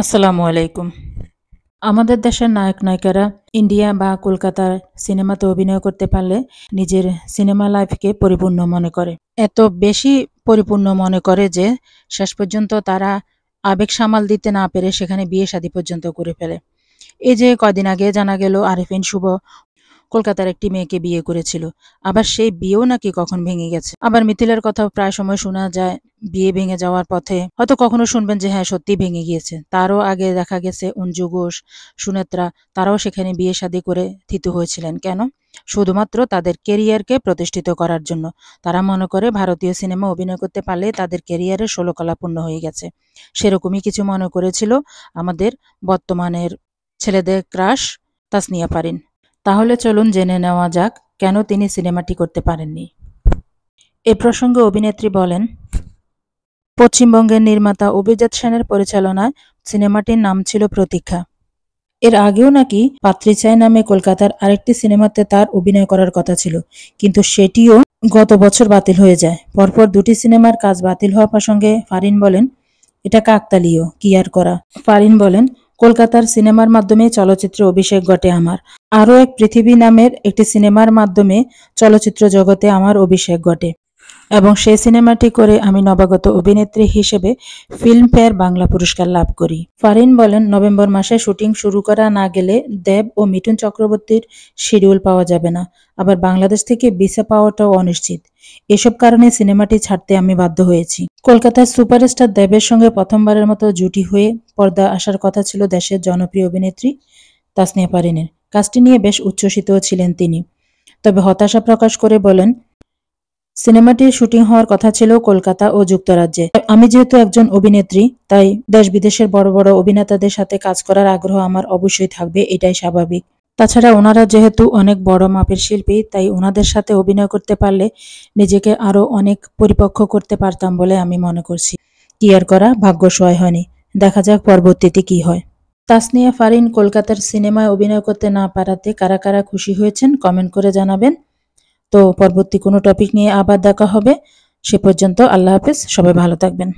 আসসালামু আলাইকুম। আমাদের দেশের নায়ক-নায়িকারা ইন্ডিয়া বা কলকাতার সিনেমাতে অভিনয় করতে পারলে নিজের সিনেমা লাইফকে পরিপূর্ণ মনে করে। এত বেশি পরিপূর্ণ মনে করে যে শেষ পর্যন্ত তারা আবেগ সামাল দিতে না পেরে সেখানে বিয়ে-শাদী পর্যন্ত করে ফেলে। এই যে কয়দিন আগে জানা গেল আরিফিন শুভ কলকাতার একটি মেয়েকে বিয়ে করেছিল। আবার সেই বিয়েও নাকি কখন ভেঙে গেছে। আবার মিথিলার কথাও প্রায় সময় শোনা যায় বিয়ে ভেঙে যাওয়ার পথে। হয়তো কখনো শুনবেন যে হ্যাঁ, সত্যিই ভেঙে গিয়েছে। তারও আগে দেখা গেছে অঞ্জু ঘোষ, সুনেত্রা তারাও সেখানে বিয়ে-শাদী করে থিতু হয়েছিলেন। কেন? শুধুমাত্র তাদের কেরিয়ারকে প্রতিষ্ঠিত করার জন্য। তারা মনে করে ভারতীয় সিনেমা অভিনয় করতে পারলে তাদের কেরিয়ারের ষোলকলা পূর্ণ হয়ে গেছে। সেরকমই কিছু মনে করেছিল আমাদের বর্তমানের ছেলেদের ক্রাশ তাসনিয়া ফারিন। তাহলে চলুন জেনে নেওয়া যাক কেন তিনি সিনেমাটি করতে পারেননি। এ প্রসঙ্গে অভিনেত্রী বলেন, পশ্চিমবঙ্গের নির্মাতা অভিজিৎ সেনের পরিচালনায় সিনেমাটির নাম ছিল প্রতীক্ষা। এর আগেও নাকি পাত্রী চাই নামে কলকাতার আরেকটি সিনেমাতে তার অভিনয় করার কথা ছিল, কিন্তু সেটিও গত বছর বাতিল হয়ে যায়। পরপর দুটি সিনেমার কাজ বাতিল হওয়া প্রসঙ্গে ফারিন বলেন, এটা কাকতালীয়, কি আর করা। ফারিন বলেন, কলকাতার সিনেমার মাধ্যমে চলচ্চিত্রে অভিষেক ঘটে আমার। আরও এক পৃথিবী নামের একটি সিনেমার মাধ্যমে চলচ্চিত্র জগতে আমার অভিষেক ঘটে এবং সেই সিনেমাটি করে আমি নবাগত অভিনেত্রী হিসেবে ফিল্মফেয়ার বাংলা পুরস্কার লাভ করি। ফারিন বলেন, নভেম্বর মাসে শুটিং শুরু করা না গেলে দেব ও মিঠুন চক্রবর্তীর শিডিউল পাওয়া যাবে না। আবার বাংলাদেশ থেকে ভিসা পাওয়াটাও অনিশ্চিত। এসব কারণে সিনেমাটি ছাড়তে আমি বাধ্য হয়েছি। কলকাতার সুপারস্টার দেবের সঙ্গে প্রথমবারের মতো জুটি হয়ে পর্দা আসার কথা ছিল দেশের জনপ্রিয় অভিনেত্রী তাসনিয়া ফারিনের। কাজটি নিয়ে বেশ উচ্ছ্বসিতও ছিলেন তিনি। তবে হতাশা প্রকাশ করে বলেন, সিনেমাটির শুটিং হওয়ার কথা ছিল কলকাতা ও যুক্তরাজ্যে। আমি যেহেতু একজন অভিনেত্রী, তাই দেশ বিদেশের বড় বড় অভিনেতাদের সাথে কাজ করার আগ্রহ আমার অবশ্যই থাকবে, এটাই স্বাভাবিক। তাছাড়া ওনারা যেহেতু অনেক বড় মাপের শিল্পী, তাই ওনাদের সাথে অভিনয় করতে পারলে নিজেকে আরো অনেক পরিপক্ক করতে পারতাম বলে আমি মনে করছি। কি আর করা, ভাগ্য সহায় হয়নি। দেখা যাক পরবর্তীতে কি হয়। তাসনিয়া ফারিন কলকাতার সিনেমায় অভিনয় করতে না পারাতে কারা কারা খুশি হয়েছেন কমেন্ট করে জানাবেন। তো পরবর্তী কোনো টপিক নিয়ে আবার দেখা হবে। সে পর্যন্ত আল্লাহ হাফেজ, সবাই ভালো থাকবেন।